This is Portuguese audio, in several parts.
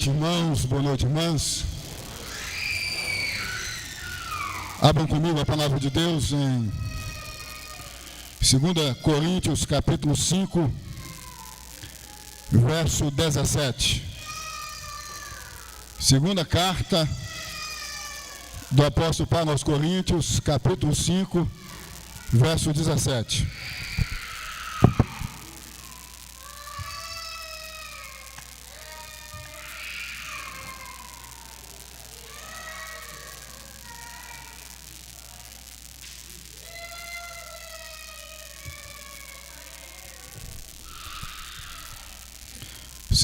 noite, irmãos, boa noite, irmãs. Abram comigo a palavra de Deus em 2 Coríntios, capítulo 5, verso 17. Segunda carta do apóstolo Paulo aos Coríntios, capítulo 5, verso 17.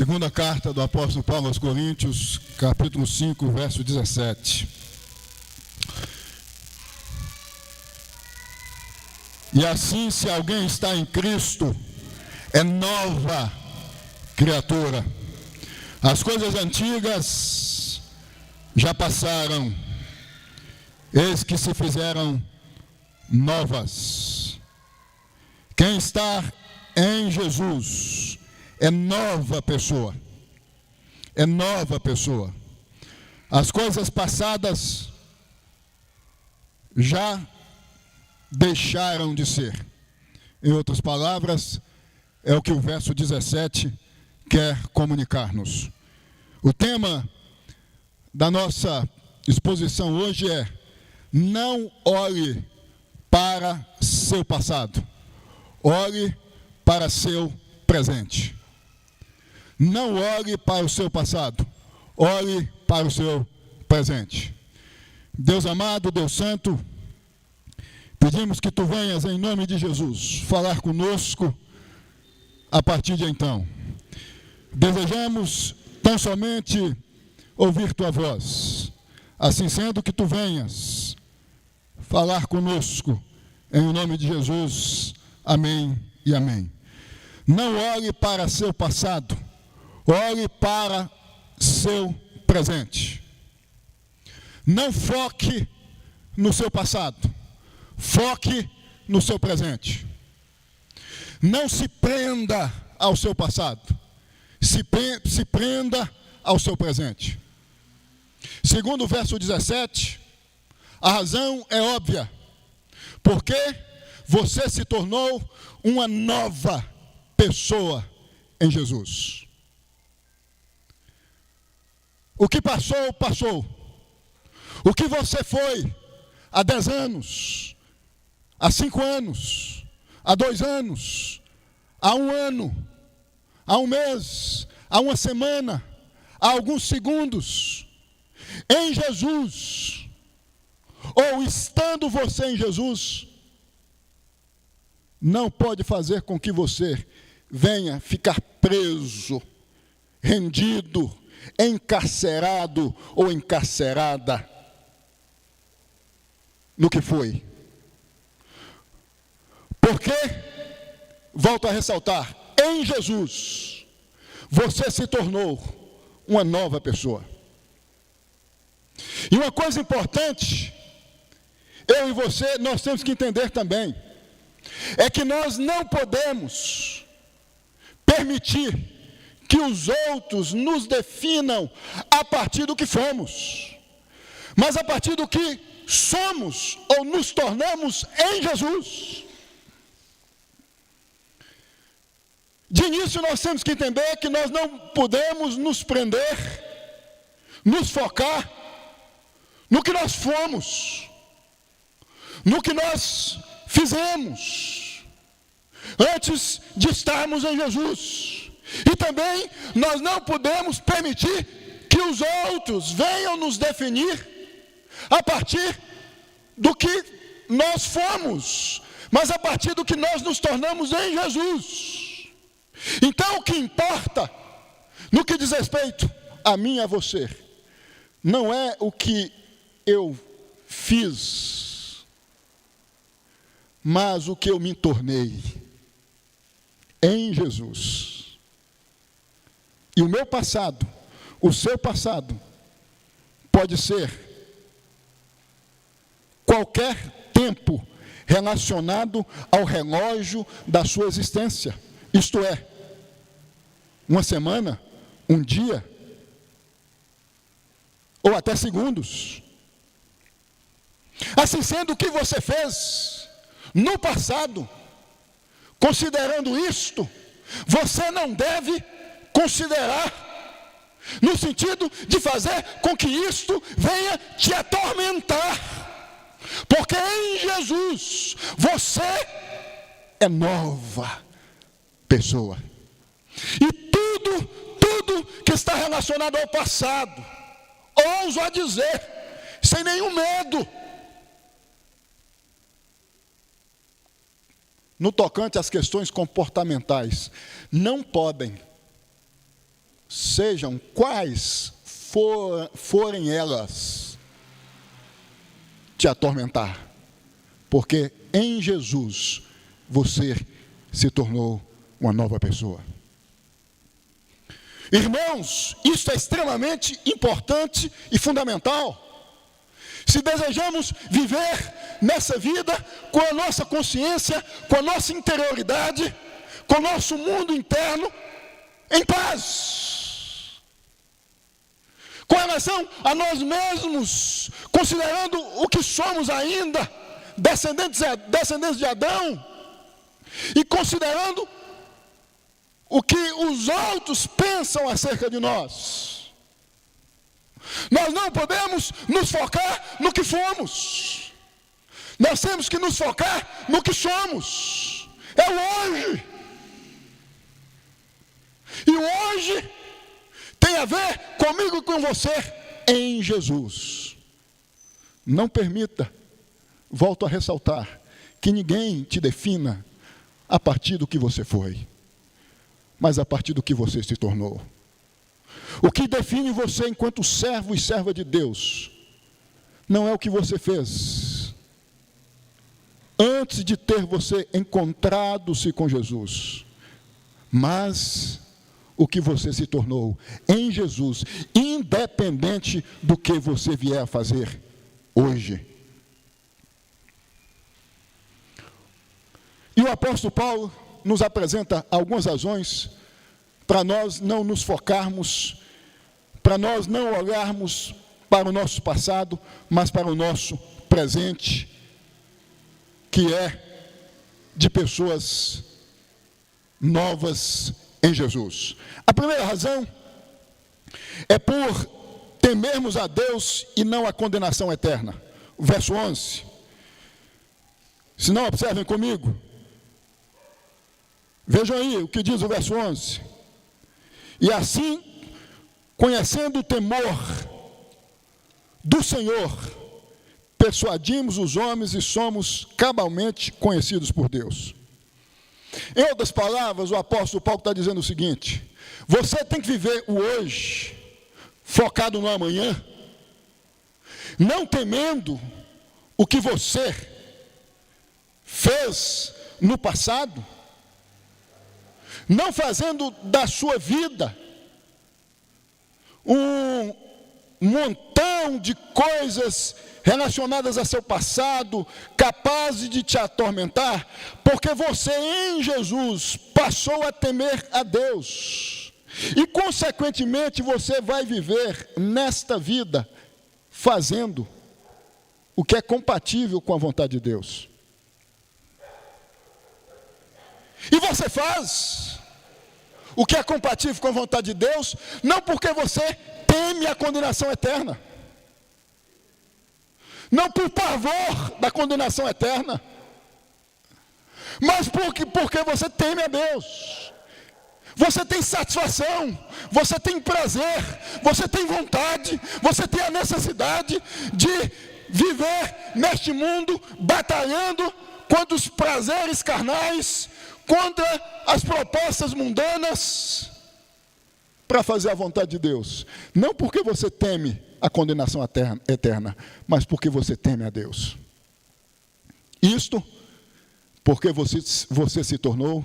Segunda carta do apóstolo Paulo aos Coríntios, capítulo 5, verso 17. E assim, se alguém está em Cristo, é nova criatura. As coisas antigas já passaram, eis que se fizeram novas. Quem está em Jesus é nova pessoa. É nova pessoa. As coisas passadas já deixaram de ser. Em outras palavras, é o que o verso 17 quer comunicar-nos. O tema da nossa exposição hoje é: não olhe para seu passado, olhe para seu presente. Não olhe para o seu passado, olhe para o seu presente. Deus amado, Deus santo, pedimos que Tu venhas em nome de Jesus falar conosco a partir de então. Desejamos tão somente ouvir Tua voz. Assim sendo, que Tu venhas falar conosco em nome de Jesus. Amém e amém. Não olhe para seu passado, olhe para seu presente. Não foque no seu passado, foque no seu presente. Não se prenda ao seu passado, se prenda ao seu presente. Segundo o verso 17, a razão é óbvia, porque você se tornou uma nova pessoa em Jesus. O que passou, passou. O que você foi há 10 anos, há 5 anos, há 2 anos, há 1 ano, há 1 mês, há 1 semana, há alguns segundos, em Jesus, ou estando você em Jesus, não pode fazer com que você venha ficar preso, rendido, encarcerado ou encarcerada no que foi. Porque, volto a ressaltar, em Jesus, você se tornou uma nova pessoa. E uma coisa importante, eu e você, nós temos que entender também, é que nós não podemos permitir que os outros nos definam a partir do que fomos, mas a partir do que somos ou nos tornamos em Jesus. De início nós temos que entender que nós não podemos nos prender, nos focar no que nós fomos, no que nós fizemos antes de estarmos em Jesus. E também nós não podemos permitir que os outros venham nos definir a partir do que nós fomos, mas a partir do que nós nos tornamos em Jesus. Então o que importa no que diz respeito a mim e a você não é o que eu fiz, mas o que eu me tornei em Jesus. E o meu passado, o seu passado, pode ser qualquer tempo relacionado ao relógio da sua existência. Isto é, 1 semana, 1 dia, ou até segundos. Assim sendo, o que você fez no passado, considerando isto, você não deve considerar, no sentido de fazer com que isto venha te atormentar, porque em Jesus você é nova pessoa. E tudo que está relacionado ao passado, ouso a dizer, sem nenhum medo, no tocante às questões comportamentais, não podem, sejam quais forem elas, te atormentar, porque em Jesus você se tornou uma nova pessoa. Irmãos, isso é extremamente importante e fundamental. Se desejamos viver nessa vida com a nossa consciência, com a nossa interioridade, com o nosso mundo interno em paz, com relação a nós mesmos, considerando o que somos ainda, descendentes de Adão, e considerando o que os outros pensam acerca de nós. Nós não podemos nos focar no que fomos. Nós temos que nos focar no que somos. É o hoje. E o hoje tem a ver comigo e com você em Jesus. Não permita, volto a ressaltar, que ninguém te defina a partir do que você foi, mas a partir do que você se tornou. O que define você enquanto servo e serva de Deus não é o que você fez antes de ter você encontrado-se com Jesus, mas o que você se tornou em Jesus, independente do que você vier a fazer hoje. E o apóstolo Paulo nos apresenta algumas razões para nós não nos focarmos, para nós não olharmos para o nosso passado, mas para o nosso presente, que é de pessoas novas em Jesus. A primeira razão é por temermos a Deus e não a condenação eterna. O verso 11. Se não, observem comigo. Vejam aí o que diz o verso 11. E assim, conhecendo o temor do Senhor, persuadimos os homens e somos cabalmente conhecidos por Deus. Em outras palavras, o apóstolo Paulo está dizendo o seguinte: você tem que viver o hoje, focado no amanhã, não temendo o que você fez no passado, não fazendo da sua vida um montão de coisas relacionadas a seu passado, capazes de te atormentar, porque você em Jesus passou a temer a Deus, e consequentemente você vai viver nesta vida fazendo o que é compatível com a vontade de Deus. E você faz o que é compatível com a vontade de Deus, não porque você teme a condenação eterna, não por pavor da condenação eterna, mas porque você teme a Deus. Você tem satisfação, você tem prazer, você tem vontade, você tem a necessidade de viver neste mundo batalhando contra os prazeres carnais, contra as propostas mundanas, para fazer a vontade de Deus. Não porque você teme a condenação eterna, mas porque você teme a Deus. Isto porque você se tornou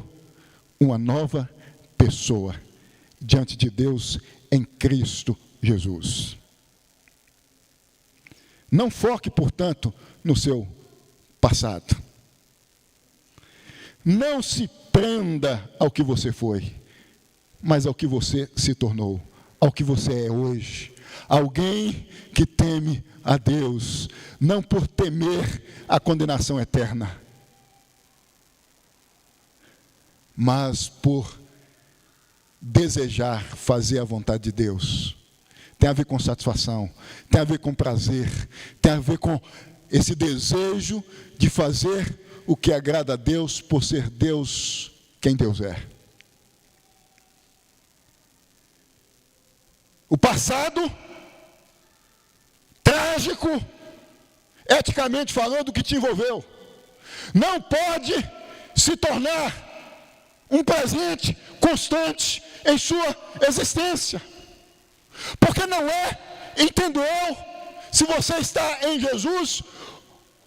uma nova pessoa diante de Deus em Cristo Jesus. Não foque, portanto, no seu passado. Não se prenda ao que você foi, mas ao que você se tornou, ao que você é hoje, Alguém que teme a Deus, não por temer a condenação eterna, mas por desejar fazer a vontade de Deus. Tem a ver com satisfação, tem a ver com prazer, tem a ver com esse desejo de fazer o que agrada a Deus, por ser Deus quem Deus é. O passado trágico, eticamente falando, que te envolveu, não pode se tornar um presente constante em sua existência. Porque não é, entendo eu, se você está em Jesus,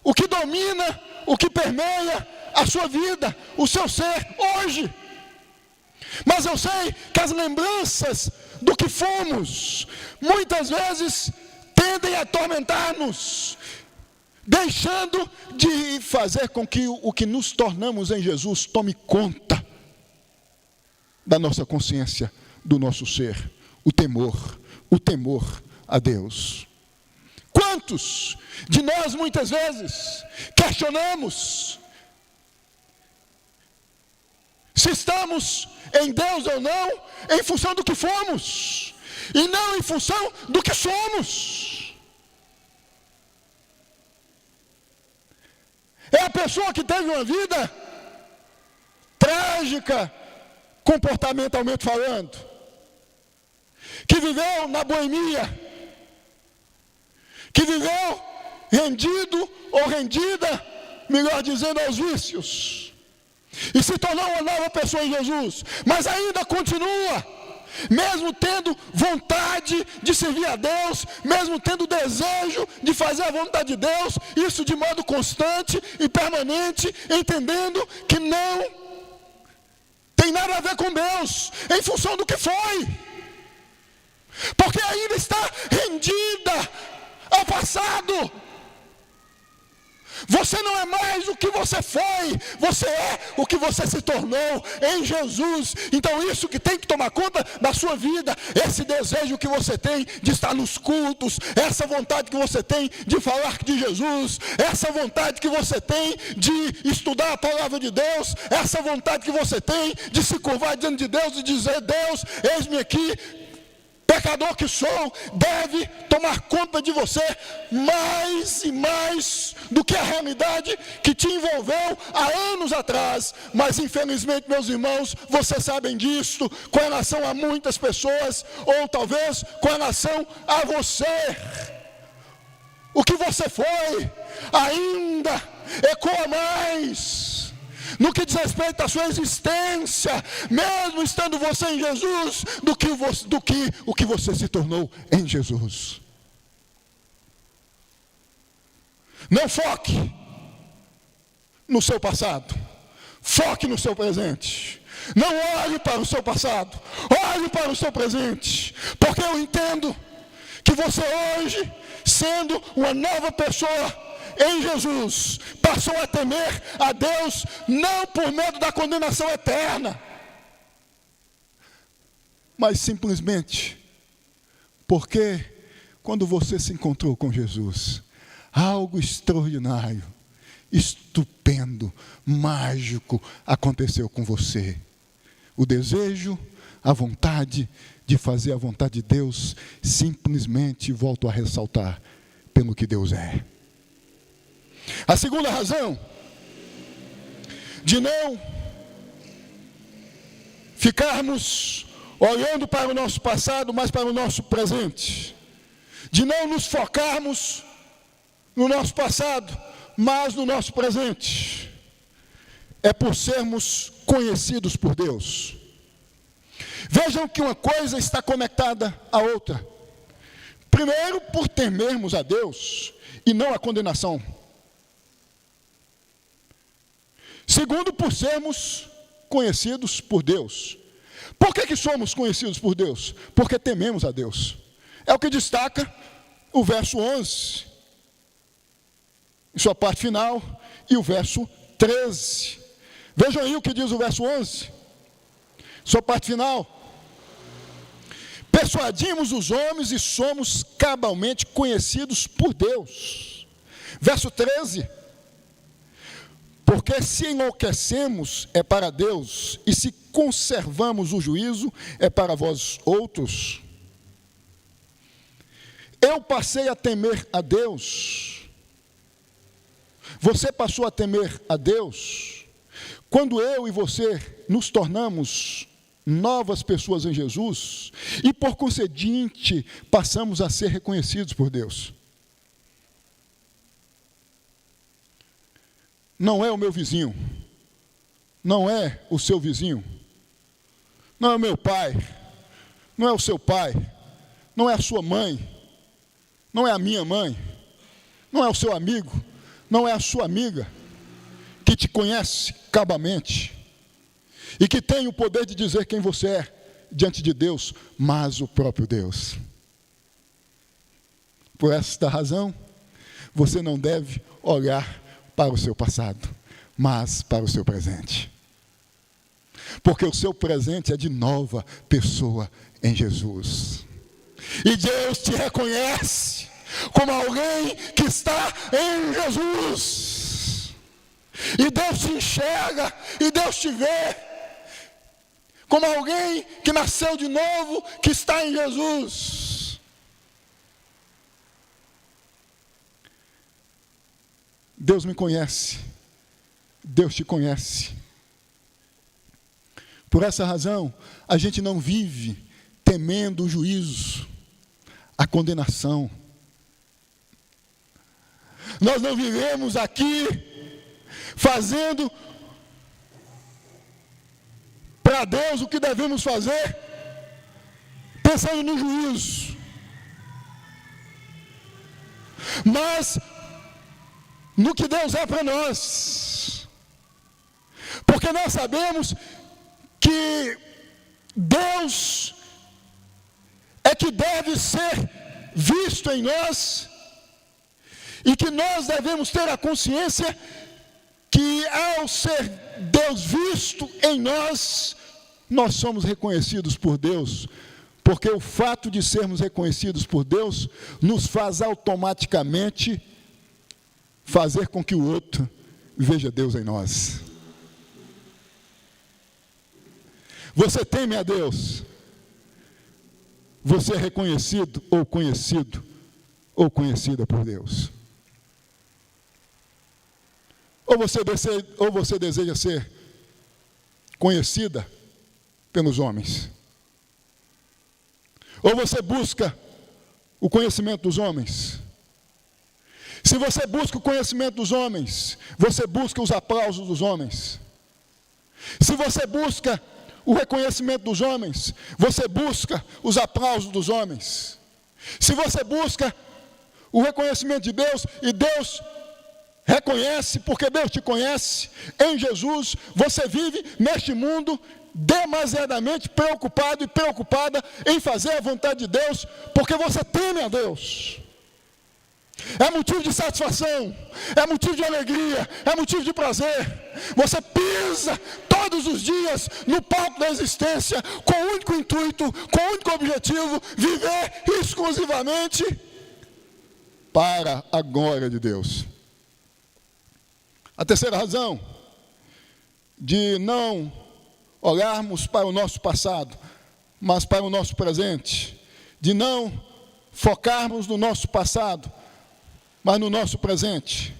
o que domina, o que permeia a sua vida, o seu ser hoje. Mas eu sei que as lembranças do que fomos, muitas vezes tendem a atormentar-nos, deixando de fazer com que o que nos tornamos em Jesus tome conta da nossa consciência, do nosso ser, o temor a Deus. Quantos de nós muitas vezes questionamos se estamos em Deus ou não, em função do que fomos, e não em função do que somos. É a pessoa que teve uma vida trágica, comportamentalmente falando, que viveu na boemia, que viveu rendido ou rendida, melhor dizendo, aos vícios, e se tornou uma nova pessoa em Jesus, mas ainda continua, mesmo tendo vontade de servir a Deus, mesmo tendo desejo de fazer a vontade de Deus, isso de modo constante e permanente, entendendo que não tem nada a ver com Deus, em função do que foi, porque ainda está rendida ao passado. Você não é mais o que você foi, você é o que você se tornou em Jesus. Então isso que tem que tomar conta da sua vida, esse desejo que você tem de estar nos cultos, essa vontade que você tem de falar de Jesus, essa vontade que você tem de estudar a palavra de Deus, essa vontade que você tem de se curvar diante de Deus e dizer: Deus, eis-me aqui, pecador que sou, deve tomar conta de você mais e mais do que a realidade que te envolveu há anos atrás. Mas infelizmente, meus irmãos, vocês sabem disso, com relação a muitas pessoas, ou talvez com relação a você, o que você foi ainda ecoa mais no que diz respeito à sua existência, mesmo estando você em Jesus, do que o que você se tornou em Jesus. Não foque no seu passado, foque no seu presente. Não olhe para o seu passado, olhe para o seu presente, porque eu entendo que você hoje, sendo uma nova pessoa em Jesus, passou a temer a Deus, não por medo da condenação eterna, mas simplesmente porque quando você se encontrou com Jesus, algo extraordinário, estupendo, mágico aconteceu com você. O desejo, a vontade de fazer a vontade de Deus, simplesmente, volto a ressaltar, pelo que Deus é. A segunda razão de não ficarmos olhando para o nosso passado, mas para o nosso presente, de não nos focarmos no nosso passado, mas no nosso presente, é por sermos conhecidos por Deus. Vejam que uma coisa está conectada à outra. Primeiro, por temermos a Deus e não a condenação. Segundo, por sermos conhecidos por Deus. Por que somos conhecidos por Deus? Porque tememos a Deus. É o que destaca o verso 11, em sua parte final, e o verso 13. Vejam aí o que diz o verso 11, sua parte final. persuadimos os homens e somos cabalmente conhecidos por Deus. Verso 13. Porque se enlouquecemos é para Deus, e se conservamos o juízo é para vós outros. Eu passei a temer a Deus. Você passou a temer a Deus quando eu e você nos tornamos novas pessoas em Jesus e, por conseguinte, passamos a ser reconhecidos por Deus. Não é o meu vizinho, não é o seu vizinho, não é o meu pai, não é o seu pai, não é a sua mãe, não é a minha mãe, não é o seu amigo, não é a sua amiga, que te conhece cabalmente e que tem o poder de dizer quem você é diante de Deus, mas o próprio Deus. Por esta razão, você não deve olhar para o seu passado, mas para o seu presente. Porque o seu presente é de nova pessoa em Jesus. E Deus te reconhece como alguém que está em Jesus. E Deus te enxerga, e Deus te vê como alguém que nasceu de novo, que está em Jesus. Deus me conhece, Deus te conhece. Por essa razão, a gente não vive temendo o juízo, a condenação. Nós não vivemos aqui fazendo para Deus o que devemos fazer, pensando no juízo. Mas no que Deus é para nós. Porque nós sabemos que Deus é que deve ser visto em nós, e que nós devemos ter a consciência que, ao ser Deus visto em nós, nós somos reconhecidos por Deus, porque o fato de sermos reconhecidos por Deus nos faz automaticamente fazer com que o outro veja Deus em nós. Você teme a Deus? Você é reconhecido ou conhecido ou conhecida por Deus? Ou você deseja ser conhecida pelos homens? Ou você busca o conhecimento dos homens? Se você busca o conhecimento dos homens, você busca os aplausos dos homens. Se você busca o reconhecimento dos homens, você busca os aplausos dos homens. Se você busca o reconhecimento de Deus, e Deus reconhece, porque Deus te conhece, em Jesus, você vive neste mundo demasiadamente preocupado e preocupada em fazer a vontade de Deus, porque você teme a Deus. É motivo de satisfação, é motivo de alegria, é motivo de prazer. Você pisa todos os dias no palco da existência com o único intuito, com o único objetivo: viver exclusivamente para a glória de Deus. A terceira razão de não olharmos para o nosso passado, mas para o nosso presente, de não focarmos no nosso passado, mas no nosso presente,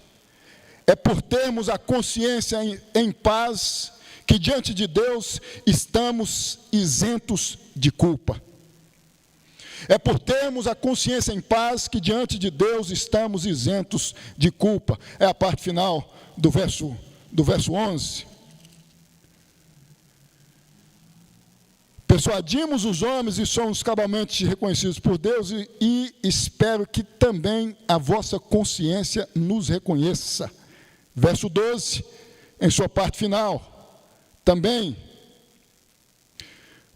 é por termos a consciência em paz, que diante de Deus estamos isentos de culpa. É por termos a consciência em paz que diante de Deus estamos isentos de culpa. É a parte final do verso 11. Persuadimos os homens e somos cabalmente reconhecidos por Deus, e espero que também a vossa consciência nos reconheça. Verso 12, em sua parte final. Também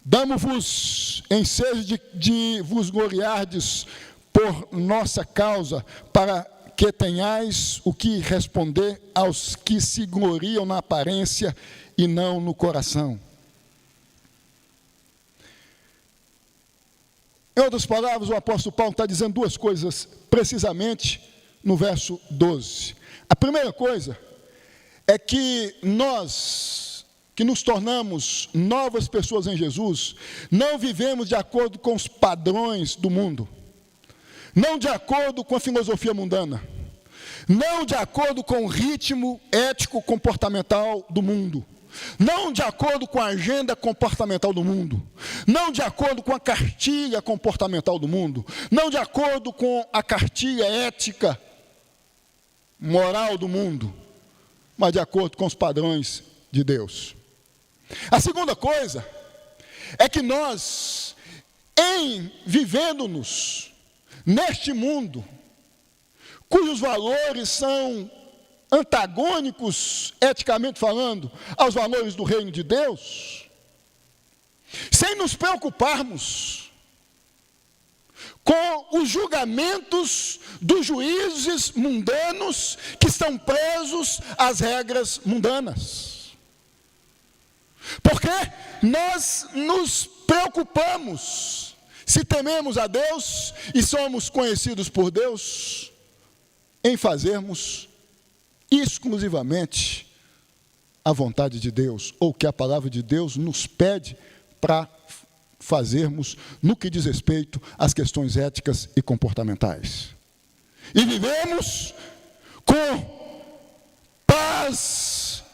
damos-vos ensejo de vos gloriardes por nossa causa, para que tenhais o que responder aos que se gloriam na aparência e não no coração. Em outras palavras, o apóstolo Paulo está dizendo duas coisas precisamente no verso 12. A primeira coisa é que nós, que nos tornamos novas pessoas em Jesus, não vivemos de acordo com os padrões do mundo, não de acordo com a filosofia mundana, não de acordo com o ritmo ético comportamental do mundo, não de acordo com a agenda comportamental do mundo, não de acordo com a cartilha comportamental do mundo, não de acordo com a cartilha ética moral do mundo, mas de acordo com os padrões de Deus. A segunda coisa é que nós, vivendo-nos neste mundo, cujos valores são antagônicos, eticamente falando, aos valores do reino de Deus, sem nos preocuparmos com os julgamentos dos juízes mundanos que estão presos às regras mundanas. Porque nós nos preocupamos, se tememos a Deus e somos conhecidos por Deus, em fazermos exclusivamente a vontade de Deus, ou que a palavra de Deus nos pede para fazermos no que diz respeito às questões éticas e comportamentais. E vivemos com paz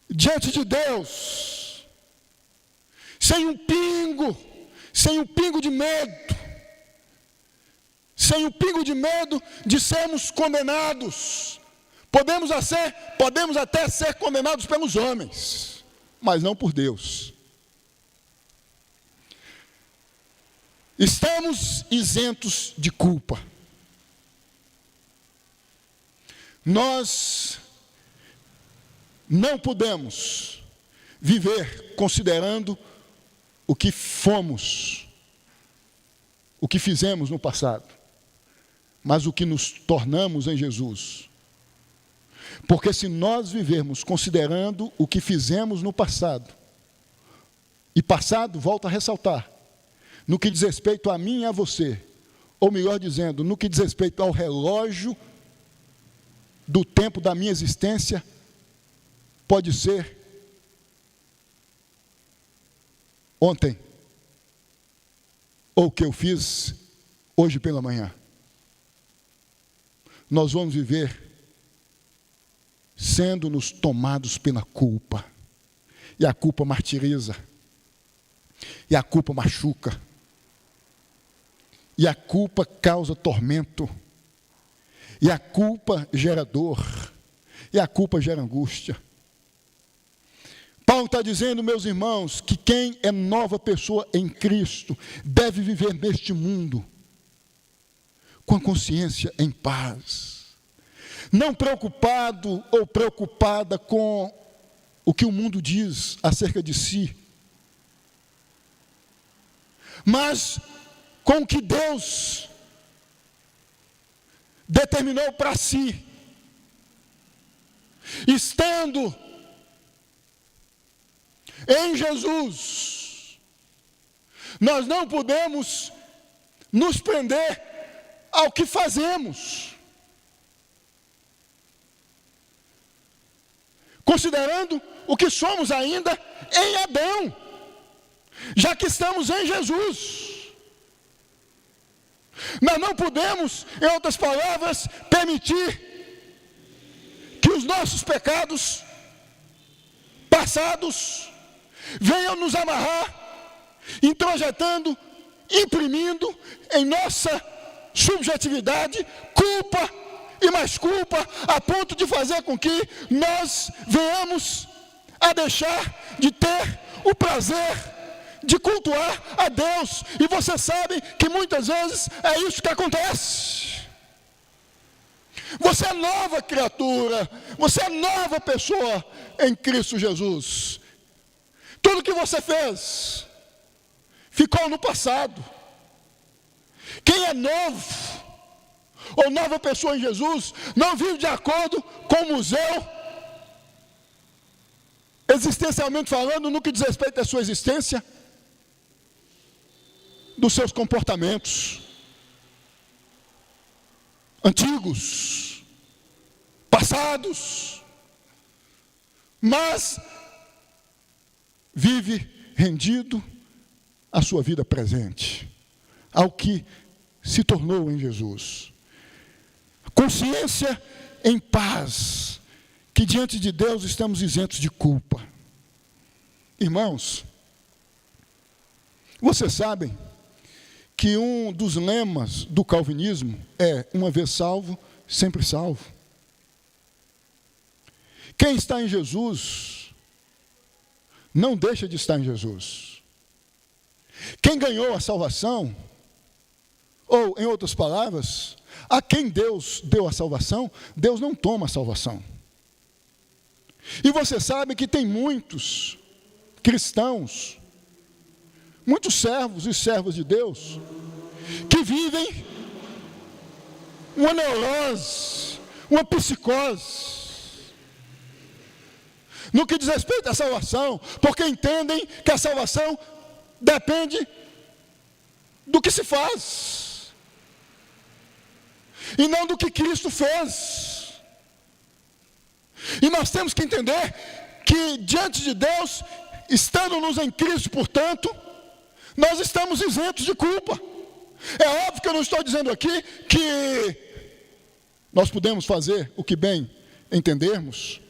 diante de Deus, sem um pingo de medo, sem um pingo de medo de sermos condenados. Podemos até ser condenados pelos homens, mas não por Deus. Estamos isentos de culpa. Nós não podemos viver considerando o que fomos, o que fizemos no passado, mas o que nos tornamos em Jesus. Porque se nós vivermos considerando o que fizemos no passado, e passado, volto a ressaltar, no que diz respeito a mim e a você, ou melhor dizendo, no que diz respeito ao relógio do tempo da minha existência, pode ser ontem, ou o que eu fiz hoje pela manhã. Nós vamos viver sendo-nos tomados pela culpa, e a culpa martiriza, e a culpa machuca, e a culpa causa tormento, e a culpa gera dor, e a culpa gera angústia. Paulo está dizendo, meus irmãos, que quem é nova pessoa em Cristo deve viver neste mundo com a consciência em paz, não preocupado ou preocupada com o que o mundo diz acerca de si, mas com o que Deus determinou para si, estando em Jesus. Nós não podemos nos prender ao que fazemos, considerando o que somos ainda em Adão, já que estamos em Jesus. Nós não podemos, em outras palavras, permitir que os nossos pecados passados venham nos amarrar, introjetando, imprimindo em nossa subjetividade culpa e mais culpa, a ponto de fazer com que nós venhamos a deixar de ter o prazer de cultuar a Deus. E você sabe que muitas vezes é isso que acontece. Você é nova criatura, você é nova pessoa em Cristo Jesus. Tudo que você fez ficou no passado. Quem é novo ou nova pessoa em Jesus não vive de acordo com o museu, existencialmente falando, no que diz respeito à sua existência, dos seus comportamentos antigos, passados, mas vive rendido à sua vida presente, ao que se tornou em Jesus. Consciência em paz, que diante de Deus estamos isentos de culpa. Irmãos, vocês sabem que um dos lemas do calvinismo é: uma vez salvo, sempre salvo. Quem está em Jesus não deixa de estar em Jesus. Quem ganhou a salvação, ou em outras palavras, a quem Deus deu a salvação, Deus não toma a salvação. E você sabe que tem muitos cristãos, muitos servos e servas de Deus, que vivem uma neurose, uma psicose, no que diz respeito à salvação, porque entendem que a salvação depende do que se faz, e não do que Cristo fez. E nós temos que entender que diante de Deus, estando-nos em Cristo, portanto, nós estamos isentos de culpa. É óbvio que eu não estou dizendo aqui que nós podemos fazer o que bem entendermos,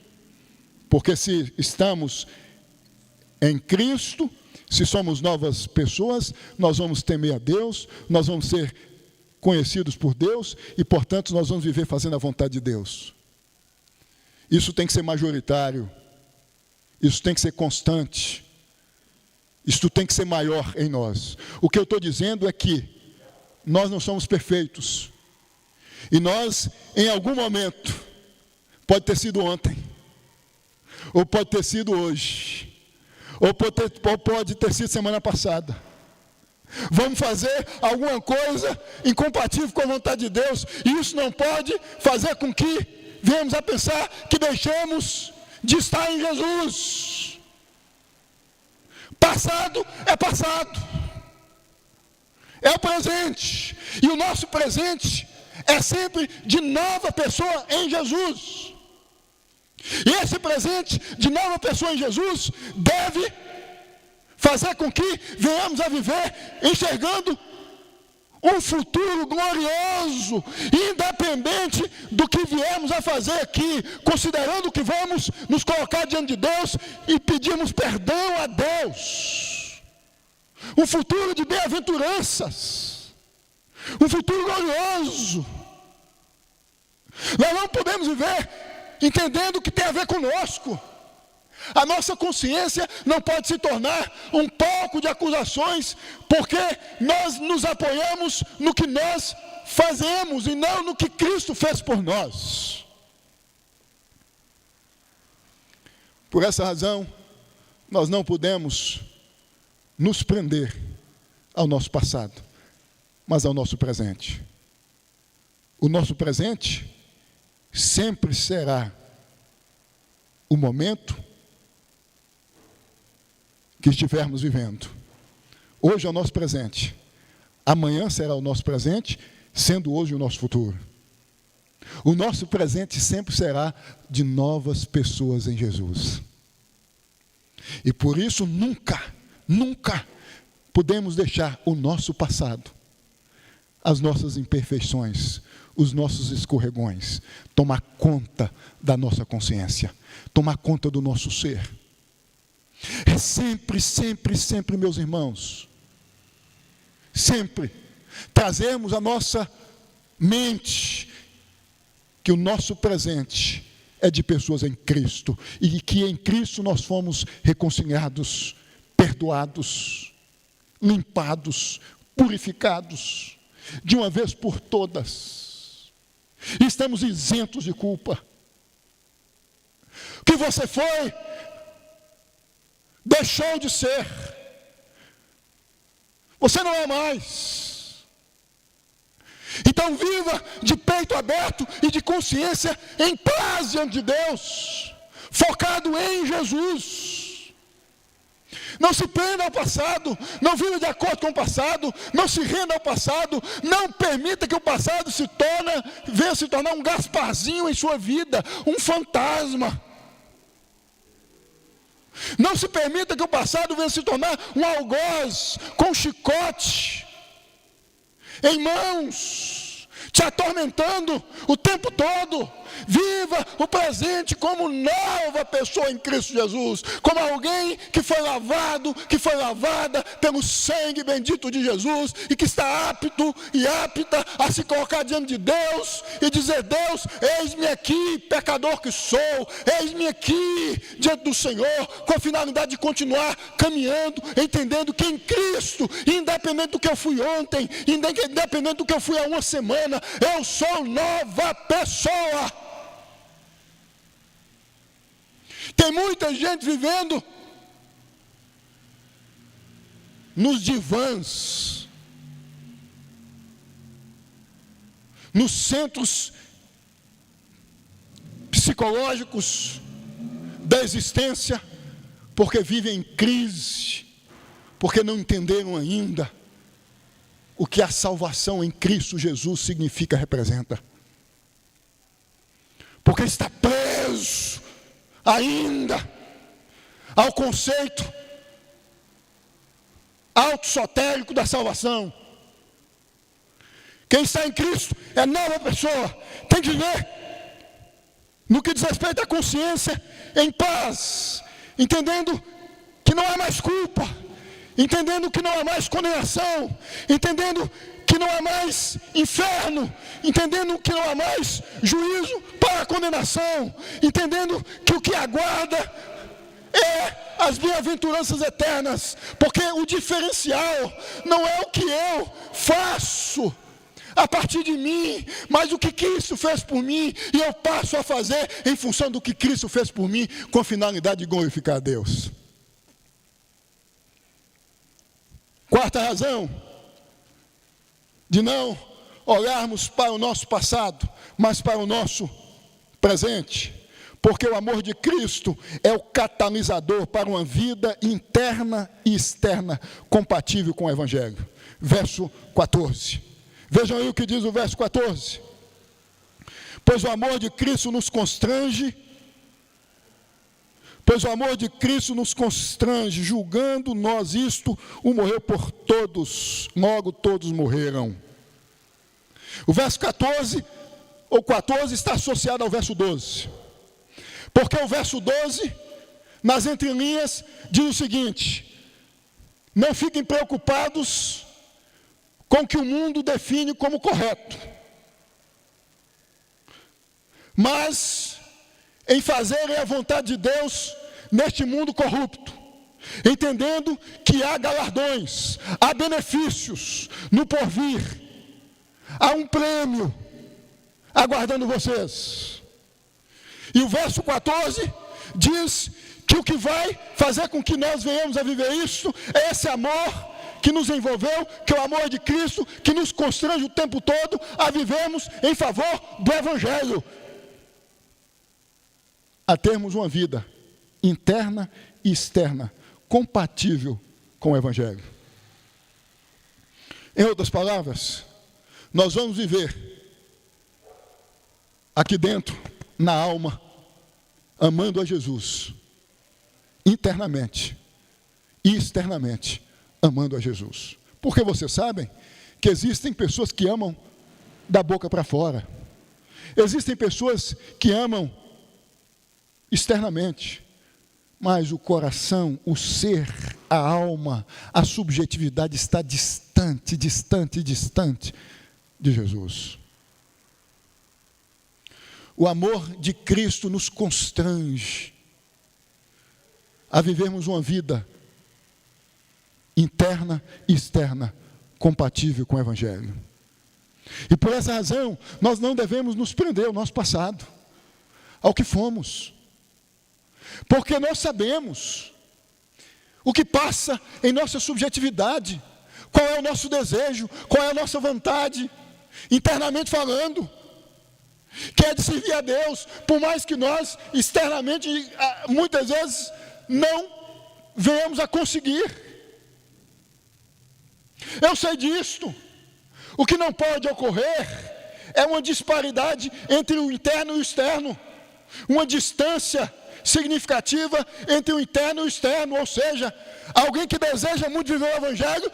porque se estamos em Cristo, se somos novas pessoas, nós vamos temer a Deus, nós vamos ser conhecidos por Deus e, portanto, nós vamos viver fazendo a vontade de Deus. Isso tem que ser majoritário, isso tem que ser constante, isso tem que ser maior em nós. O que eu estou dizendo é que nós não somos perfeitos, e nós, em algum momento, pode ter sido ontem, ou pode ter sido hoje, ou pode ter sido semana passada, vamos fazer alguma coisa incompatível com a vontade de Deus, e isso não pode fazer com que venhamos a pensar que deixamos de estar em Jesus. Passado é passado, é o presente, e o nosso presente é sempre de nova pessoa em Jesus. E esse presente de nova pessoa em Jesus deve fazer com que venhamos a viver enxergando um futuro glorioso, independente do que viemos a fazer aqui, considerando que vamos nos colocar diante de Deus e pedirmos perdão a Deus. Um futuro de bem-aventuranças, um futuro glorioso. Nós não podemos viver entendendo o que tem a ver conosco. A nossa consciência não pode se tornar um palco de acusações, porque nós nos apoiamos no que nós fazemos e não no que Cristo fez por nós. Por essa razão, nós não podemos nos prender ao nosso passado, mas ao nosso presente. O nosso presente sempre será o momento que estivermos vivendo. Hoje é o nosso presente, amanhã será o nosso presente, sendo hoje o nosso futuro. O nosso presente sempre será de novas pessoas em Jesus. E por isso nunca podemos deixar o nosso passado, as nossas imperfeições, os nossos escorregões, tomar conta da nossa consciência, tomar conta do nosso ser. É sempre, meus irmãos, sempre trazermos à nossa mente que o nosso presente é de pessoas em Cristo, e que em Cristo nós fomos reconciliados, perdoados, limpados, purificados, de uma vez por todas. Estamos isentos de culpa. O que você foi, deixou de ser. Você não é mais. Então viva de peito aberto e de consciência em paz diante de Deus, focado em Jesus. Não se prenda ao passado, não viva de acordo com o passado, não se renda ao passado, não permita que o passado venha se tornar um Gasparzinho em sua vida, um fantasma. Não se permita que o passado venha se tornar um algoz com chicote em mãos, te atormentando o tempo todo. Viva o presente como nova pessoa em Cristo Jesus, como alguém que foi lavado, que foi lavada pelo sangue bendito de Jesus e que está apto e apta a se colocar diante de Deus e dizer: Deus, eis-me aqui, pecador que sou, eis-me aqui diante do Senhor, com a finalidade de continuar caminhando, entendendo que em Cristo, independente do que eu fui ontem, independente do que eu fui há uma semana, eu sou nova pessoa. Tem muita gente vivendo nos divãs, nos centros psicológicos da existência, porque vivem em crise, porque não entenderam ainda o que a salvação em Cristo Jesus significa, representa. Porque está preso ainda ao conceito autossotérico da salvação. Quem está em Cristo é nova pessoa, tem que viver no que diz respeito à consciência em paz, entendendo que não há mais culpa, entendendo que não há mais condenação, entendendo que não há mais inferno, entendendo que não há mais juízo para a condenação, entendendo que o que aguarda é as bem-aventuranças eternas, porque o diferencial não é o que eu faço a partir de mim, mas o que Cristo fez por mim, e eu passo a fazer em função do que Cristo fez por mim, com a finalidade de glorificar a Deus. Quarta razão de não olharmos para o nosso passado, mas para o nosso presente, porque o amor de Cristo é o catalisador para uma vida interna e externa compatível com o Evangelho. Verso 14. Vejam aí o que diz o verso 14. Pois o amor de Cristo nos constrange, julgando nós isto, o morreu por todos, logo todos morreram. O verso 14, ou 14, está associado ao verso 12. Porque o verso 12, nas entrelinhas, diz o seguinte: não fiquem preocupados com o que o mundo define como correto, mas em fazerem a vontade de Deus neste mundo corrupto, entendendo que há galardões, há benefícios no porvir, há um prêmio aguardando vocês. E o verso 14 diz que o que vai fazer com que nós venhamos a viver isso é esse amor que nos envolveu, que é o amor de Cristo, que nos constrange o tempo todo a vivermos em favor do Evangelho, a termos uma vida interna e externa compatível com o Evangelho. Em outras palavras, nós vamos viver aqui dentro, na alma, amando a Jesus, internamente e externamente, amando a Jesus. Porque vocês sabem que existem pessoas que amam da boca para fora, existem pessoas que amam externamente, mas o coração, o ser, a alma, a subjetividade está distante de Jesus. O amor de Cristo nos constrange a vivermos uma vida interna e externa compatível com o Evangelho. E por essa razão, nós não devemos nos prender ao nosso passado, ao que fomos, porque nós sabemos o que passa em nossa subjetividade, qual é o nosso desejo, qual é a nossa vontade, internamente falando, que é de servir a Deus, por mais que nós, externamente, muitas vezes, não venhamos a conseguir. Eu sei disto. O que não pode ocorrer é uma disparidade entre o interno e o externo, uma distância significativa entre o interno e o externo, ou seja, alguém que deseja muito viver o Evangelho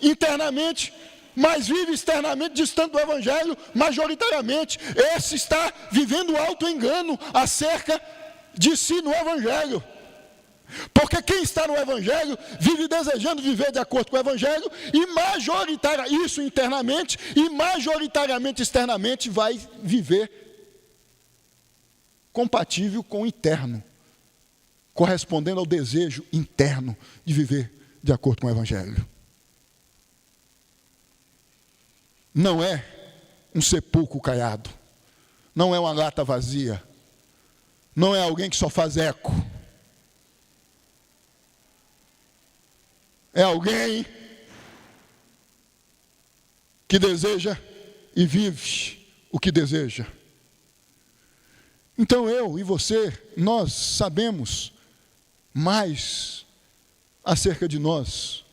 internamente, mas vive externamente distante do Evangelho majoritariamente. Esse está vivendo auto-engano acerca de si no Evangelho. Porque quem está no Evangelho vive desejando viver de acordo com o Evangelho e majoritariamente, isso internamente, e majoritariamente externamente vai viver compatível com o interno, correspondendo ao desejo interno de viver de acordo com o Evangelho. Não é um sepulcro caiado, não é uma lata vazia, não é alguém que só faz eco. É alguém que deseja e vive o que deseja. Então eu e você, nós sabemos mais acerca de nós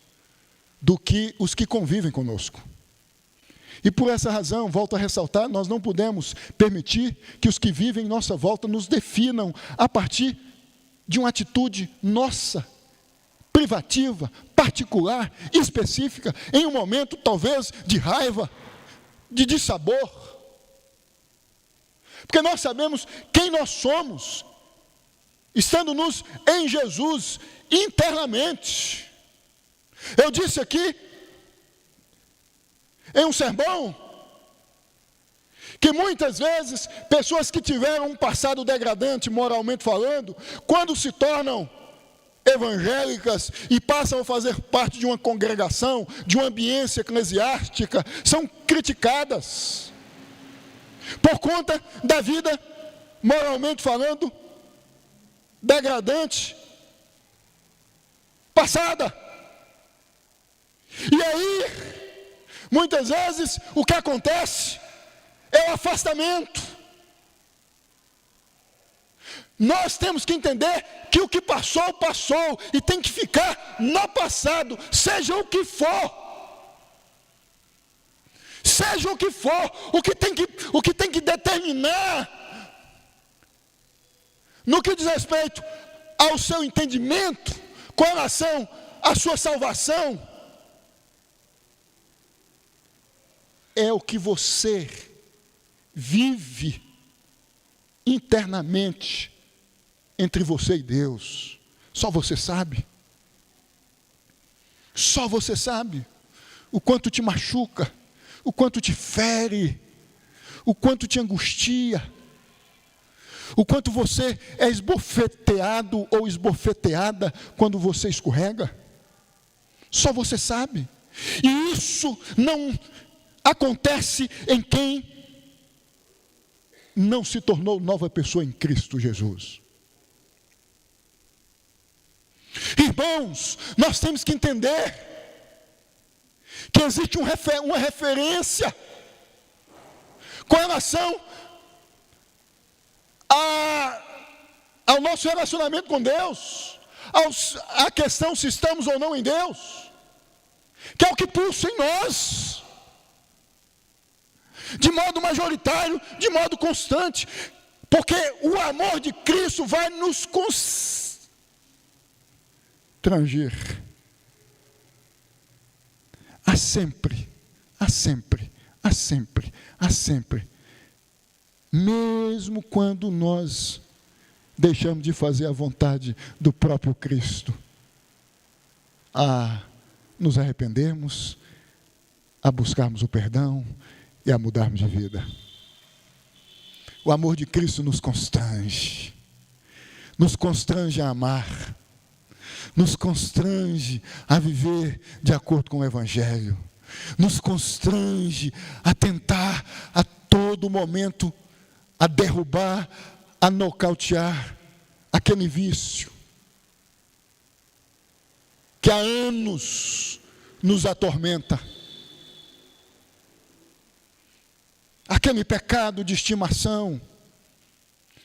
do que os que convivem conosco. E por essa razão, volto a ressaltar, nós não podemos permitir que os que vivem em nossa volta nos definam a partir de uma atitude nossa, privativa, particular, específica, em um momento talvez de raiva, de dissabor. Porque nós sabemos quem nós somos, estando-nos em Jesus internamente. Eu disse aqui, em um sermão, que muitas vezes pessoas que tiveram um passado degradante, moralmente falando, quando se tornam evangélicas e passam a fazer parte de uma congregação, de uma ambiência eclesiástica, são criticadas por conta da vida, moralmente falando, degradante, passada. E aí, muitas vezes, o que acontece é o afastamento. Nós temos que entender que o que passou, passou, e tem que ficar no passado, seja o que for. Seja o que for, o que tem que determinar, no que diz respeito ao seu entendimento, com relação à sua salvação, é o que você vive internamente entre você e Deus. Só você sabe. Só você sabe o quanto te machuca, o quanto te fere, o quanto te angustia, o quanto você é esbofeteado ou esbofeteada quando você escorrega. Só você sabe. E isso não acontece em quem não se tornou nova pessoa em Cristo Jesus. Irmãos, nós temos que entender que existe uma referência com relação ao nosso relacionamento com Deus, à questão se estamos ou não em Deus, que é o que pulsa em nós, de modo majoritário, de modo constante, porque o amor de Cristo vai nos constranger a sempre, mesmo quando nós deixamos de fazer a vontade do próprio Cristo, a nos arrependermos, a buscarmos o perdão e a mudarmos de vida. O amor de Cristo nos constrange a amar, nos constrange a viver de acordo com o Evangelho, nos constrange a tentar a todo momento a derrubar, a nocautear aquele vício que há anos nos atormenta, aquele pecado de estimação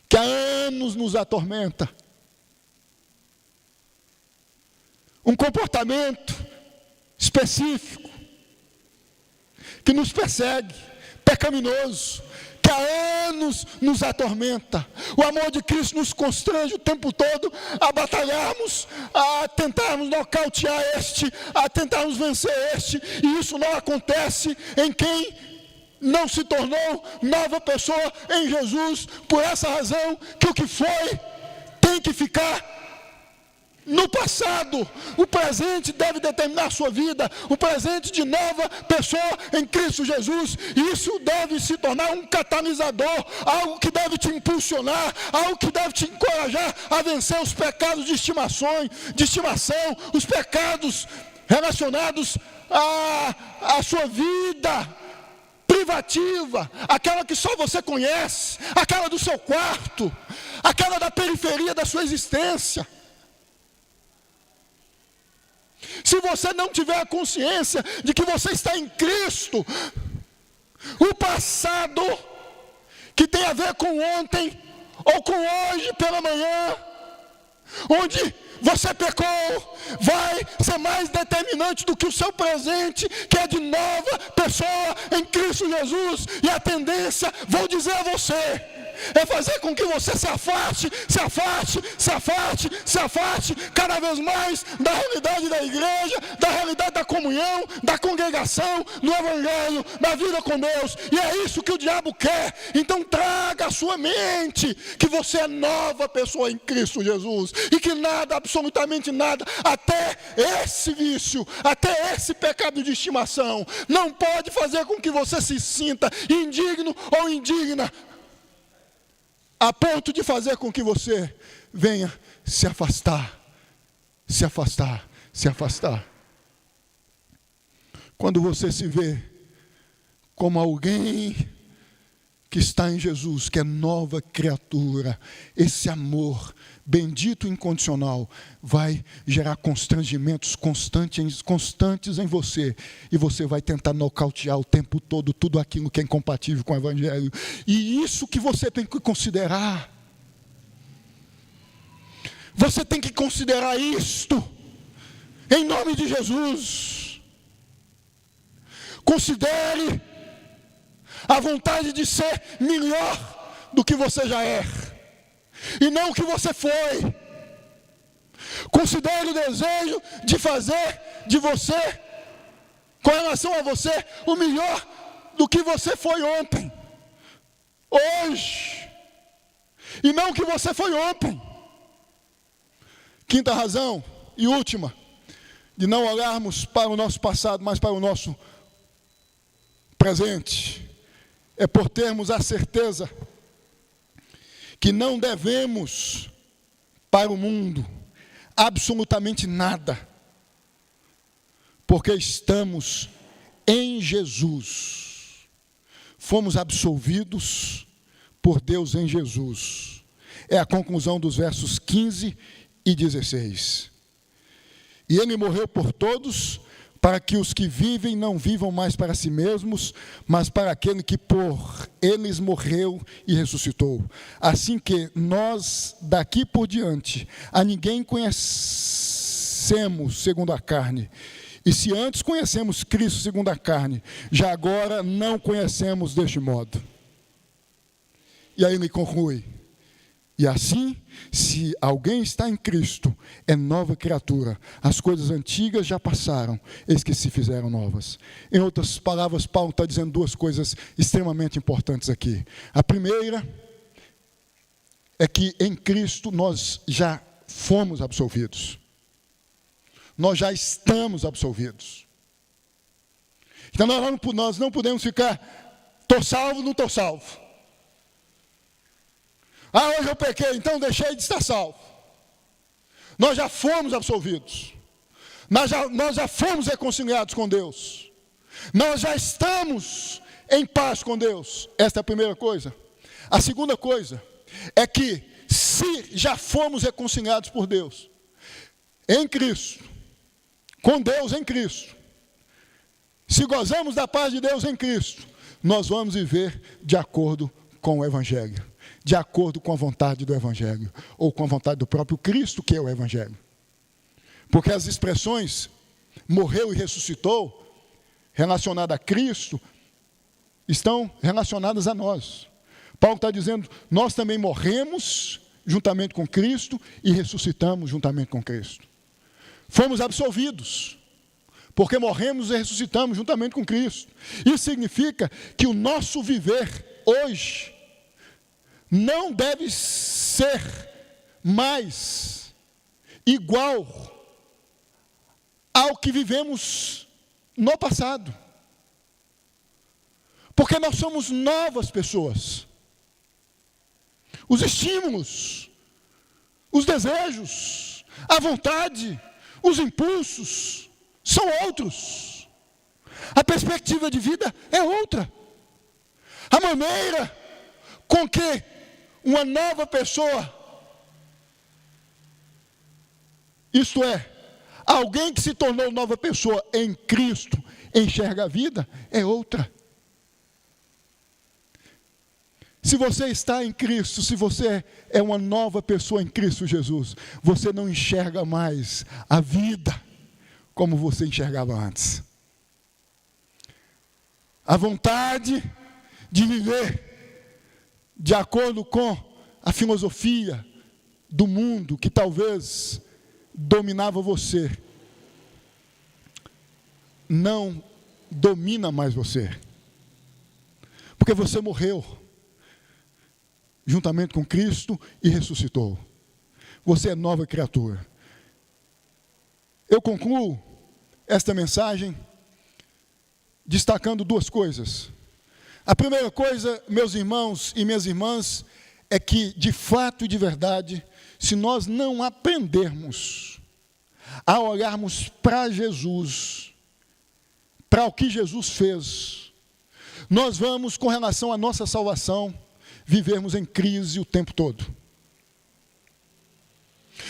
que há anos nos atormenta. um comportamento específico que nos persegue, pecaminoso, que há anos nos atormenta. O amor de Cristo nos constrange o tempo todo a batalharmos, a tentarmos nocautear a tentarmos vencer e isso não acontece em quem não se tornou nova pessoa em Jesus. Por essa razão que o que foi tem que ficar no passado. O presente deve determinar a sua vida, o presente de nova pessoa em Cristo Jesus. Isso deve se tornar um catalisador, algo que deve te impulsionar, algo que deve te encorajar a vencer os pecados de estimação, os pecados relacionados à sua vida privativa, aquela que só você conhece, aquela do seu quarto, aquela da periferia da sua existência. Se você não tiver a consciência de que você está em Cristo, o passado, que tem a ver com ontem, ou com hoje pela manhã, onde você pecou, vai ser mais determinante do que o seu presente, que é de nova pessoa em Cristo Jesus. E a tendência, vou dizer a você, é fazer com que você se afaste cada vez mais da realidade da igreja, da realidade da comunhão, da congregação, do evangelho, da vida com Deus. E é isso que o diabo quer. Então traga à sua mente que você é nova pessoa em Cristo Jesus e que nada, absolutamente nada, até esse vício, até esse pecado de estimação, não pode fazer com que você se sinta indigno ou indigna, a ponto de fazer com que você venha se afastar. Quando você se vê como alguém que está em Jesus, que é nova criatura, esse amor bendito e incondicional vai gerar constrangimentos constantes em você, e você vai tentar nocautear o tempo todo tudo aquilo que é incompatível com o evangelho. E isso que você tem que considerar. Você tem que considerar isto em nome de Jesus. Considere a vontade de ser melhor do que você já é, e não o que você foi. Considere o desejo de fazer de você, com relação a você, o melhor do que você foi ontem, hoje, e não o que você foi ontem. Quinta razão e última, de não olharmos para o nosso passado, mas para o nosso presente, é por termos a certeza que não devemos para o mundo absolutamente nada, porque estamos em Jesus. Fomos absolvidos por Deus em Jesus. É a conclusão dos versos 15 e 16. E ele morreu por todos, para que os que vivem não vivam mais para si mesmos, mas para aquele que por eles morreu e ressuscitou. Assim que nós, daqui por diante, a ninguém conhecemos segundo a carne. E se antes conhecemos Cristo segundo a carne, já agora não conhecemos deste modo. E aí ele conclui: e assim, se alguém está em Cristo, é nova criatura. As coisas antigas já passaram, eis que se fizeram novas. Em outras palavras, Paulo está dizendo duas coisas extremamente importantes aqui. A primeira é que em Cristo nós já fomos absolvidos. Nós já estamos absolvidos. Então nós não podemos ficar, estou salvo, não estou salvo. Ah, hoje eu pequei, então deixei de estar salvo. Nós já fomos absolvidos. Nós já fomos reconciliados com Deus. Nós já estamos em paz com Deus. Esta é a primeira coisa. A segunda coisa é que, se já fomos reconciliados por Deus, em Cristo, com Deus em Cristo, se gozamos da paz de Deus em Cristo, nós vamos viver de acordo com o Evangelho, de acordo com a vontade do Evangelho, ou com a vontade do próprio Cristo, que é o Evangelho. Porque as expressões morreu e ressuscitou, relacionadas a Cristo, estão relacionadas a nós. Paulo está dizendo, nós também morremos juntamente com Cristo e ressuscitamos juntamente com Cristo. Fomos absolvidos, porque morremos e ressuscitamos juntamente com Cristo. Isso significa que o nosso viver hoje não deve ser mais igual ao que vivemos no passado. Porque nós somos novas pessoas. Os estímulos, os desejos, a vontade, os impulsos são outros. A perspectiva de vida é outra. A maneira com que uma nova pessoa, isto é, alguém que se tornou nova pessoa em Cristo, enxerga a vida, é outra. Se você está em Cristo, se você é uma nova pessoa em Cristo Jesus, você não enxerga mais a vida como você enxergava antes. A vontade de viver de acordo com a filosofia do mundo que talvez dominava você, não domina mais você. Porque você morreu juntamente com Cristo e ressuscitou. Você é nova criatura. Eu concluo esta mensagem destacando duas coisas. A primeira coisa, meus irmãos e minhas irmãs, é que, de fato e de verdade, se nós não aprendermos a olharmos para Jesus, para o que Jesus fez, nós vamos, com relação à nossa salvação, vivermos em crise o tempo todo.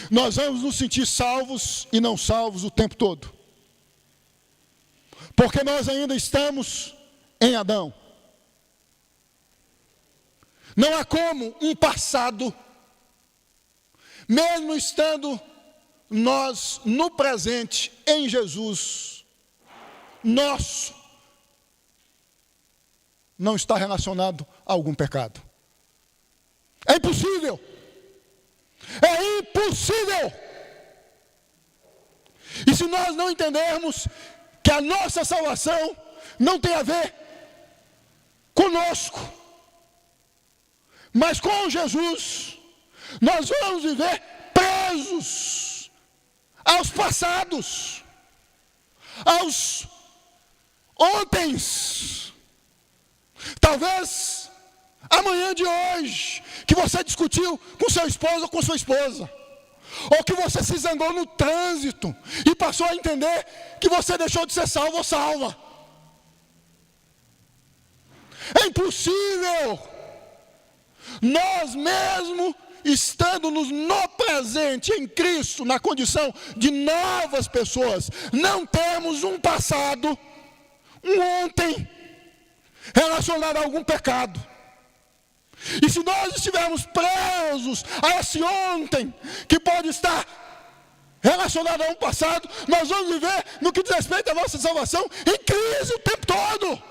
Nós vamos nos sentir salvos e não salvos o tempo todo. Porque nós ainda estamos em Adão. Não há como um passado, mesmo estando nós no presente em Jesus, nosso, não está relacionado a algum pecado. É impossível. É impossível. E se nós não entendermos que a nossa salvação não tem a ver conosco, mas com Jesus, nós vamos viver presos aos passados, aos ontens. Talvez amanhã de hoje, que você discutiu com seu esposo ou com sua esposa, ou que você se zangou no trânsito e passou a entender que você deixou de ser salvo ou salva. É impossível. Nós mesmo estando no presente em Cristo, na condição de novas pessoas, não temos um passado, um ontem relacionado a algum pecado. E se nós estivermos presos a esse ontem, que pode estar relacionado a um passado, nós vamos viver, no que diz respeito à nossa salvação, em crise o tempo todo.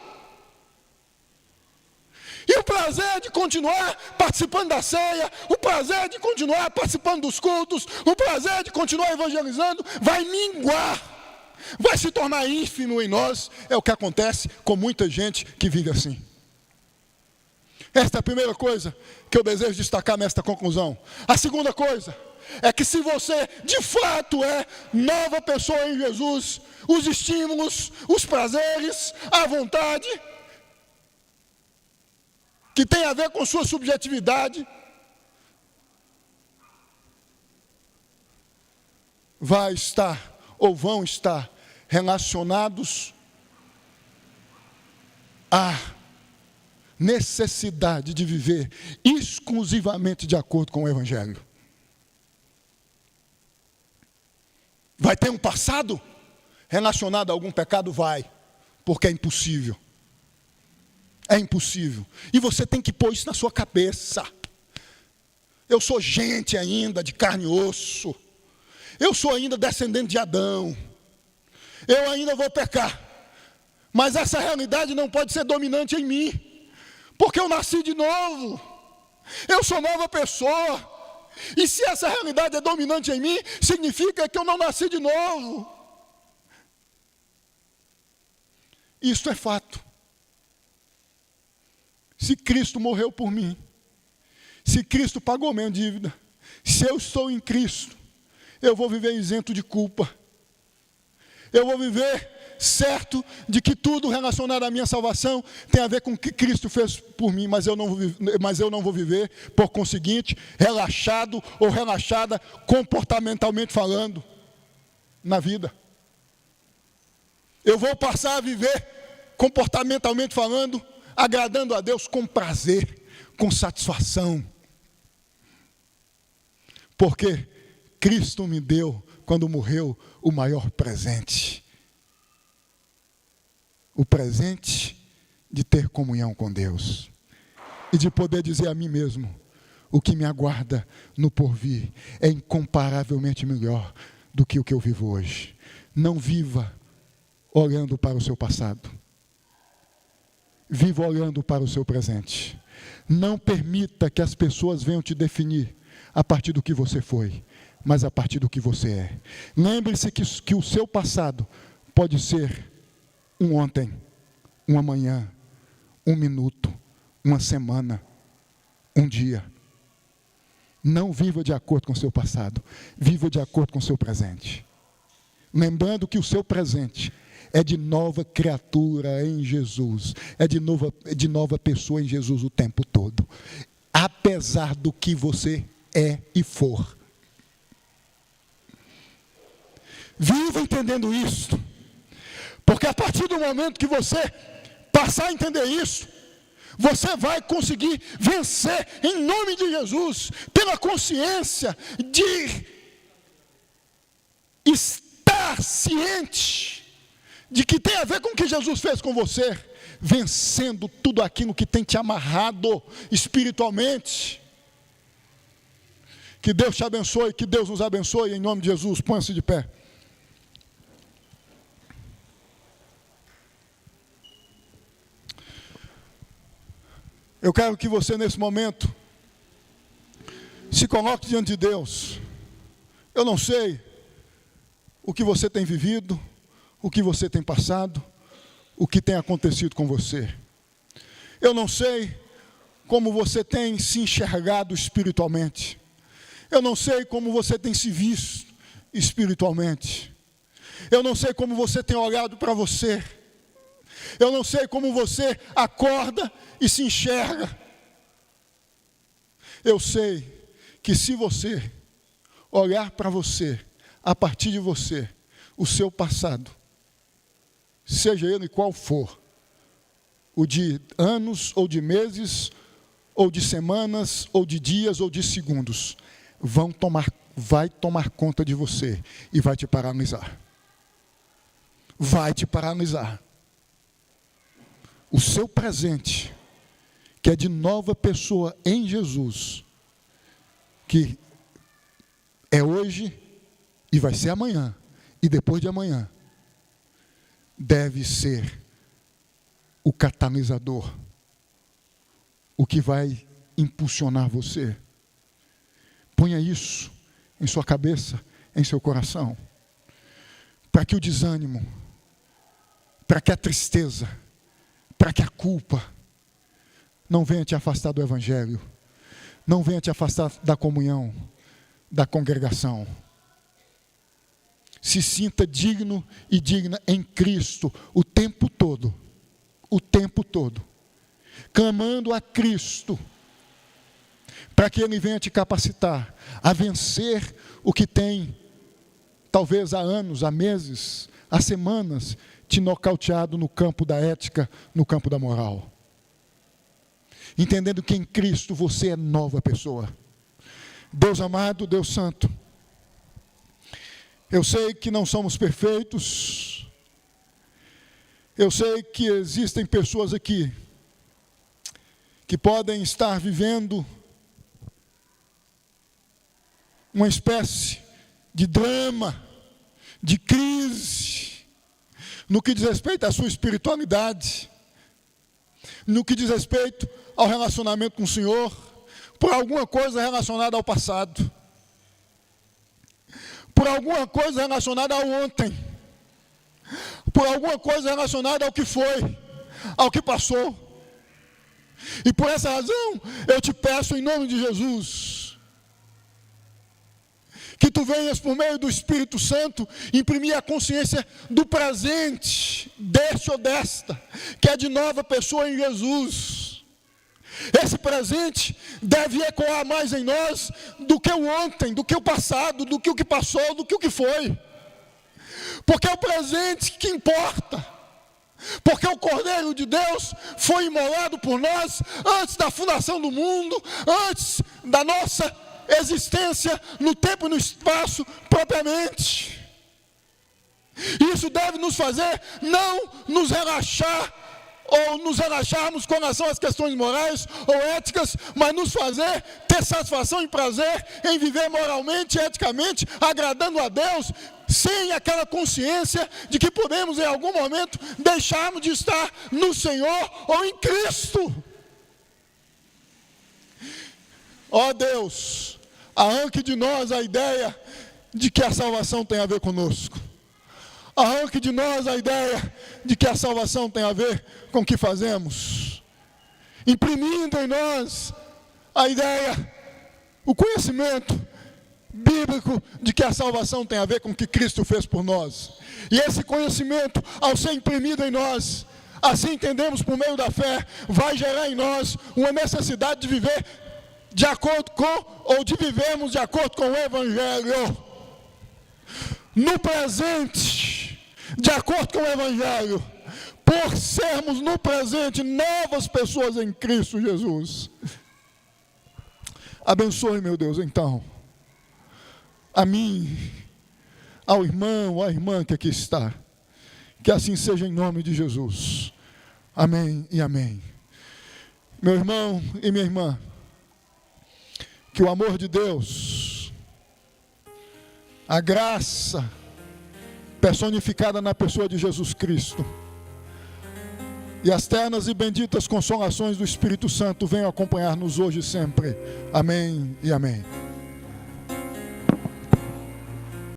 E o prazer de continuar participando da ceia, o prazer de continuar participando dos cultos, o prazer de continuar evangelizando, vai minguar, vai se tornar ínfimo em nós. É o que acontece com muita gente que vive assim. Esta é a primeira coisa que eu desejo destacar nesta conclusão. A segunda coisa é que, se você de fato é nova pessoa em Jesus, os estímulos, os prazeres, a vontade, que tem a ver com sua subjetividade, vai estar ou vão estar relacionados à necessidade de viver exclusivamente de acordo com o Evangelho. Vai ter um passado relacionado a algum pecado? Vai, porque é impossível. É impossível. E você tem que pôr isso na sua cabeça. Eu sou gente ainda, de carne e osso. Eu sou ainda descendente de Adão. Eu ainda vou pecar. Mas essa realidade não pode ser dominante em mim. Porque eu nasci de novo. Eu sou nova pessoa. E se essa realidade é dominante em mim, significa que eu não nasci de novo. Isto é fato. Se Cristo morreu por mim, se Cristo pagou minha dívida, se eu estou em Cristo, eu vou viver isento de culpa. Eu vou viver certo de que tudo relacionado à minha salvação tem a ver com o que Cristo fez por mim, mas eu não vou viver, por conseguinte, relaxado ou relaxada, comportamentalmente falando, na vida. Eu vou passar a viver, comportamentalmente falando, agradando a Deus com prazer, com satisfação. Porque Cristo me deu, quando morreu, o maior presente. O presente de ter comunhão com Deus. E de poder dizer a mim mesmo, o que me aguarda no porvir é incomparavelmente melhor do que o que eu vivo hoje. Não viva olhando para o seu passado. Viva olhando para o seu presente. Não permita que as pessoas venham te definir a partir do que você foi, mas a partir do que você é. Lembre-se que o seu passado pode ser um ontem, um amanhã, um minuto, uma semana, um dia. Não viva de acordo com o seu passado, viva de acordo com o seu presente. Lembrando que o seu presente é de nova criatura em Jesus, é de nova pessoa em Jesus o tempo todo, apesar do que você é e for. Viva entendendo isso, porque a partir do momento que você passar a entender isso, você vai conseguir vencer em nome de Jesus, pela consciência de estar ciente de que tem a ver com o que Jesus fez com você, vencendo tudo aquilo que tem te amarrado espiritualmente. Que Deus te abençoe, que Deus nos abençoe, em nome de Jesus. Põe-se de pé. Eu quero que você, nesse momento, se coloque diante de Deus. Eu não sei o que você tem vivido, o que você tem passado, o que tem acontecido com você. Eu não sei como você tem se enxergado espiritualmente. Eu não sei como você tem se visto espiritualmente. Eu não sei como você tem olhado para você. Eu não sei como você acorda e se enxerga. Eu sei que se você olhar para você, a partir de você, o seu passado, seja ele qual for, o de anos, ou de meses, ou de semanas, ou de dias, ou de segundos, vai tomar conta de você e vai te paralisar. Vai te paralisar. O seu presente, que é de nova pessoa em Jesus, que é hoje e vai ser amanhã e depois de amanhã, deve ser o catalisador, o que vai impulsionar você. Ponha isso em sua cabeça, em seu coração, para que o desânimo, para que a tristeza, para que a culpa não venha te afastar do Evangelho, não venha te afastar da comunhão, da congregação. Se sinta digno e digna em Cristo o tempo todo, clamando a Cristo, para que Ele venha te capacitar a vencer o que tem, talvez há anos, há meses, há semanas, te nocauteado no campo da ética, no campo da moral. Entendendo que em Cristo você é nova pessoa. Deus amado, Deus santo, eu sei que não somos perfeitos, eu sei que existem pessoas aqui que podem estar vivendo uma espécie de drama, de crise, no que diz respeito à sua espiritualidade, no que diz respeito ao relacionamento com o Senhor, por alguma coisa relacionada ao passado, por alguma coisa relacionada ao ontem, por alguma coisa relacionada ao que foi, ao que passou. E por essa razão, eu te peço em nome de Jesus, que tu venhas por meio do Espírito Santo, imprimir a consciência do presente, deste ou desta, que é de nova pessoa em Jesus. Esse presente deve ecoar mais em nós do que o ontem, do que o passado, do que o que passou, do que o que foi. Porque é o presente que importa. Porque o Cordeiro de Deus foi imolado por nós antes da fundação do mundo, antes da nossa existência no tempo e no espaço propriamente. Isso deve nos fazer não nos relaxar ou nos relaxarmos com relação às questões morais ou éticas, mas nos fazer ter satisfação e prazer em viver moralmente e eticamente, agradando a Deus, sem aquela consciência de que podemos em algum momento deixarmos de estar no Senhor ou em Cristo. Ó Deus, arranque de nós a ideia de que a salvação tem a ver conosco. Arranque de nós a ideia de que a salvação tem a ver com o que fazemos. Imprimindo em nós a ideia, o conhecimento bíblico de que a salvação tem a ver com o que Cristo fez por nós. E esse conhecimento, ao ser imprimido em nós, assim entendemos por meio da fé, vai gerar em nós uma necessidade de viver de acordo com, ou de vivermos de acordo com o Evangelho. No presente, de acordo com o Evangelho, por sermos no presente novas pessoas em Cristo Jesus. Abençoe, meu Deus, então, a mim, ao irmão, à irmã que aqui está, que assim seja em nome de Jesus. Amém e amém. Meu irmão e minha irmã, que o amor de Deus, a graça personificada na pessoa de Jesus Cristo e as ternas e benditas consolações do Espírito Santo venham acompanhar-nos hoje e sempre. Amém e amém.